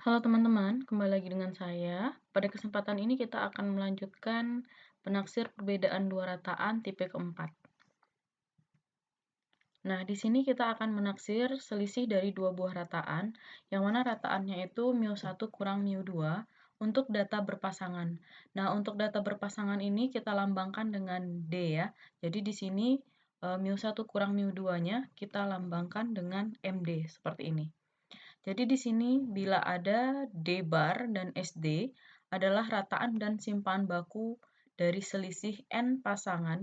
Halo teman-teman, kembali lagi dengan saya. Pada kesempatan ini kita akan melanjutkan penaksir perbedaan dua rataan tipe keempat. Nah, di sini kita akan menaksir selisih dari dua buah rataan, yang mana rataannya itu μ1 kurang μ2 untuk data berpasangan. Nah, untuk data berpasangan ini kita lambangkan dengan D ya. Jadi di sini μ1 kurang μ2-nya kita lambangkan dengan MD, seperti ini. Jadi di sini bila ada D bar dan SD adalah rataan dan simpanan baku dari selisih N pasangan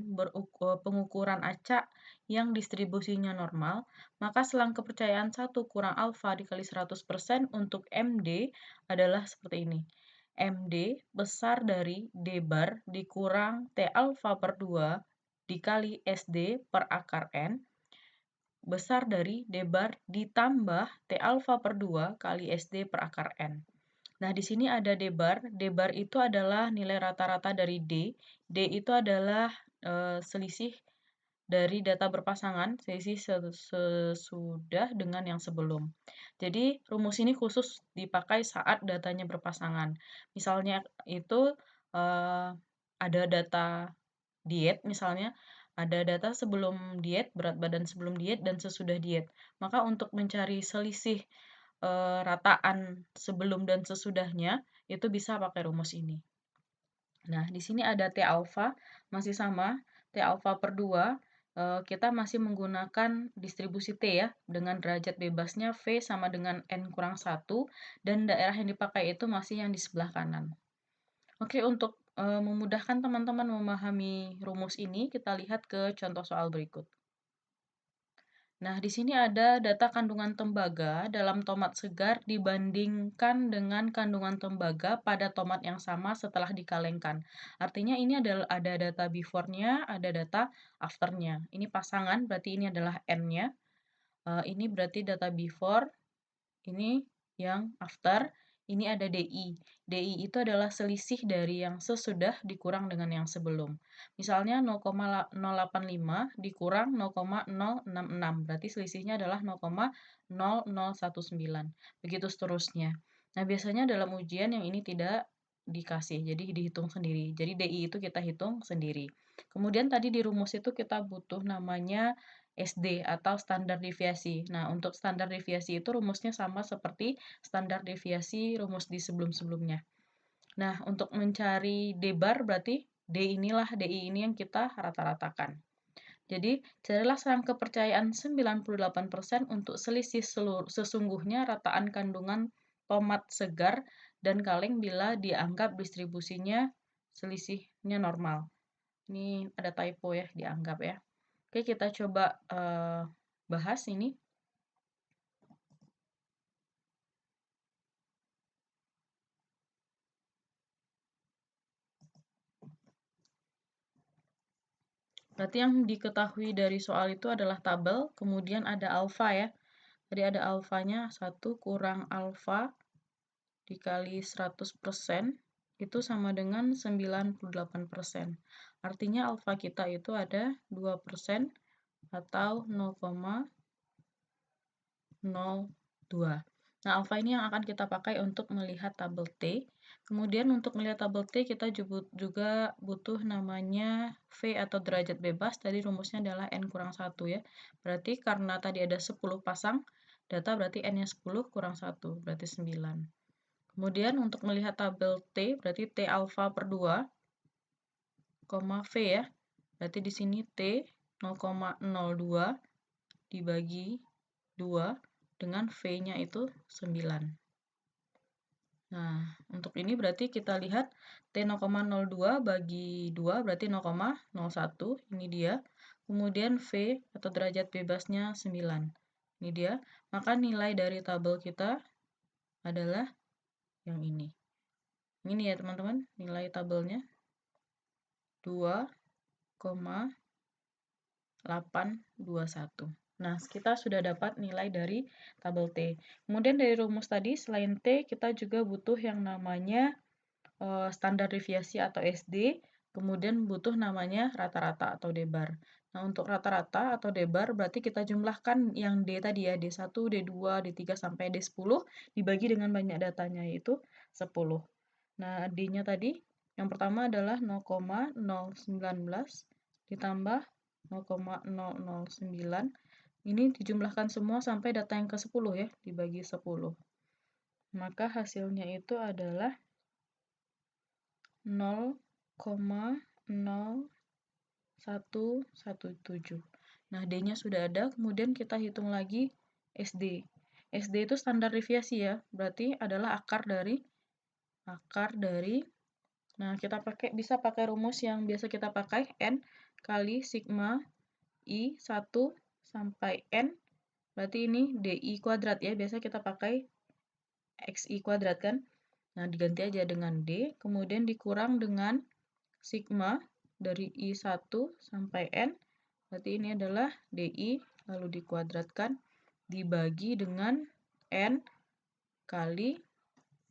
pengukuran acak yang distribusinya normal, maka selang kepercayaan 1 kurang alfa dikali 100% untuk MD adalah seperti ini. MD besar dari D bar dikurang T alfa per 2 dikali SD per akar N besar dari D bar ditambah T alfa per 2 kali SD per akar N. Nah, di sini ada D bar. D bar itu adalah nilai rata-rata dari D. D itu adalah selisih dari data berpasangan, selisih sesudah dengan yang sebelum. Jadi, rumus ini khusus dipakai saat datanya berpasangan. Misalnya itu ada data diet misalnya, ada data sebelum diet, berat badan sebelum diet, dan sesudah diet. Maka untuk mencari selisih rataan sebelum dan sesudahnya, itu bisa pakai rumus ini. Nah, di sini ada T alfa, masih sama, T alfa per 2, kita masih menggunakan distribusi T ya, dengan derajat bebasnya V sama dengan N kurang 1, dan daerah yang dipakai itu masih yang di sebelah kanan. Oke, untuk memudahkan teman-teman memahami rumus ini, kita lihat ke contoh soal berikut. Nah, di sini ada data kandungan tembaga dalam tomat segar dibandingkan dengan kandungan tembaga pada tomat yang sama setelah dikalengkan. Artinya ini ada data before-nya, ada data after-nya. Ini pasangan, berarti ini adalah N-nya. Ini berarti data before, ini yang after, ini ada DI. DI itu adalah selisih dari yang sesudah dikurang dengan yang sebelum. Misalnya 0,085 dikurang 0,066, berarti selisihnya adalah 0,0019. Begitu seterusnya. Nah, biasanya dalam ujian yang ini tidak dikasih, jadi dihitung sendiri. Jadi DI itu kita hitung sendiri. Kemudian tadi di rumus itu kita butuh namanya SD atau standar deviasi. Nah, untuk standar deviasi itu rumusnya sama seperti standar deviasi rumus di sebelum-sebelumnya. Nah, untuk mencari D bar berarti DI ini yang kita rata-ratakan. Jadi, carilah saham kepercayaan 98% untuk selisih sesungguhnya rataan kandungan tomat segar dan kaleng bila dianggap distribusinya selisihnya normal. Ini ada typo ya, dianggap ya. Oke, kita coba bahas ini. Berarti yang diketahui dari soal itu adalah tabel, kemudian ada alfa ya. Jadi ada alfanya 1 kurang alfa dikali 100% itu sama dengan 98%. Artinya alfa kita itu ada 2% atau 0,02. Nah, alfa ini yang akan kita pakai untuk melihat tabel T. Kemudian untuk melihat tabel T, kita juga butuh namanya V atau derajat bebas. Tadi rumusnya adalah N kurang 1 ya. Berarti karena tadi ada 10 pasang data, berarti N-nya 10 kurang 1, berarti 9. Kemudian untuk melihat tabel T, berarti T alfa per 2, V ya. Berarti di sini T 0,02 dibagi 2 dengan V-nya itu 9. Nah, untuk ini berarti kita lihat T 0,02 bagi 2 berarti 0,01, ini dia. Kemudian V atau derajat bebasnya 9. Ini dia. Maka nilai dari tabel kita adalah yang ini. Ini ya teman-teman, nilai tabelnya 2,821. Nah, kita sudah dapat nilai dari tabel T. Kemudian dari rumus tadi, selain T, kita juga butuh yang namanya standar deviasi atau SD, kemudian butuh namanya rata-rata atau D bar. Nah, untuk rata-rata atau D-bar berarti kita jumlahkan yang D tadi ya, D1, D2, D3 sampai D10 dibagi dengan banyak datanya yaitu 10. Nah, D-nya tadi yang pertama adalah 0,019 ditambah 0,009. Ini dijumlahkan semua sampai data yang ke-10 ya, dibagi 10. Maka hasilnya itu adalah 0,0117. Nah, D-nya sudah ada, kemudian kita hitung lagi SD. SD itu standar deviasi ya, berarti adalah akar dari. Nah, kita bisa pakai rumus yang biasa kita pakai, N kali sigma I1 sampai N, berarti ini DI kuadrat ya, biasa kita pakai XI kuadrat kan. Nah, diganti aja dengan D, kemudian dikurang dengan sigma dari I1 sampai N, berarti ini adalah DI, lalu dikuadratkan, dibagi dengan N kali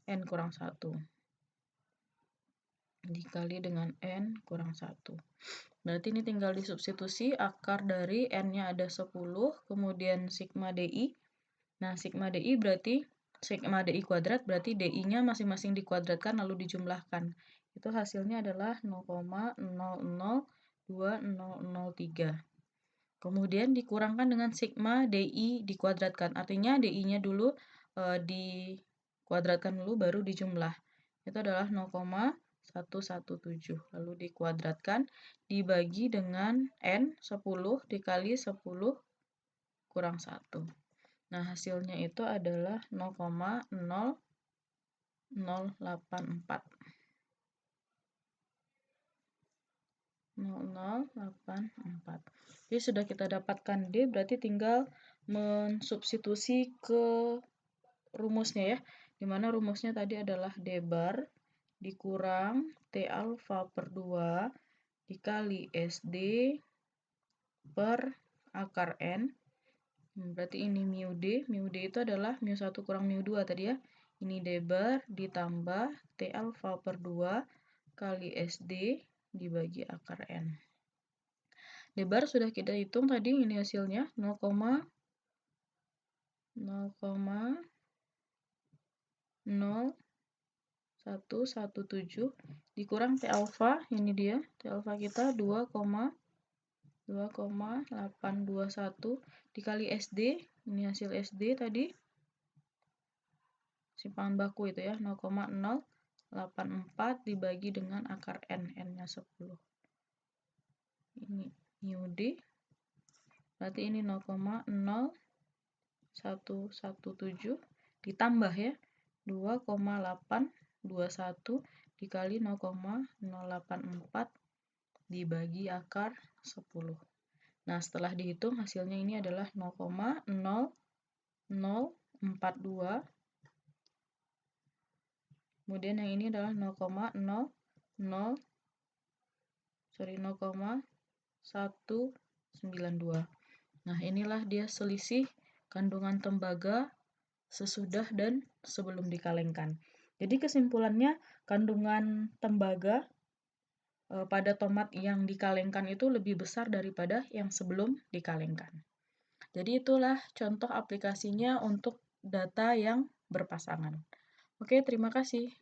N kurang 1. Dikali dengan N kurang 1. Berarti ini tinggal disubstitusi, akar dari N-nya ada 10, kemudian sigma DI. Nah, sigma DI berarti sigma DI kuadrat, berarti DI-nya masing-masing dikuadratkan lalu dijumlahkan. Itu hasilnya adalah 0,002003. Kemudian dikurangkan dengan sigma DI dikuadratkan. Artinya DI-nya dulu dikuadratkan dulu baru dijumlah. Itu adalah 0,117. Lalu dikuadratkan dibagi dengan N 10 dikali 10 kurang 1. Nah, hasilnya itu adalah 0,0084. 0084. Jadi sudah kita dapatkan D, berarti tinggal mensubstitusi ke rumusnya ya. Dimana rumusnya tadi adalah D bar dikurang T alfa per 2 dikali SD per akar N. Berarti ini mu D. Mu D itu adalah mu1 kurang mu2 tadi ya. Ini D bar ditambah T alfa per 2 kali SD dibagi akar N. D bar sudah kita hitung tadi, ini hasilnya 0,0117 dikurang T alfa, ini dia. T alfa kita 2,821 dikali SD, ini hasil SD tadi. Simpangan baku itu ya, 0,084 dibagi dengan akar N, N-nya 10. Ini mu D, berarti ini 0,0117 ditambah ya 2,821 dikali 0,084 dibagi akar 10. Nah, setelah dihitung hasilnya ini adalah 0,0042. Kemudian yang ini adalah 0,192. Nah, inilah dia selisih kandungan tembaga sesudah dan sebelum dikalengkan. Jadi kesimpulannya, kandungan tembaga pada tomat yang dikalengkan itu lebih besar daripada yang sebelum dikalengkan. Jadi itulah contoh aplikasinya untuk data yang berpasangan. Oke, terima kasih.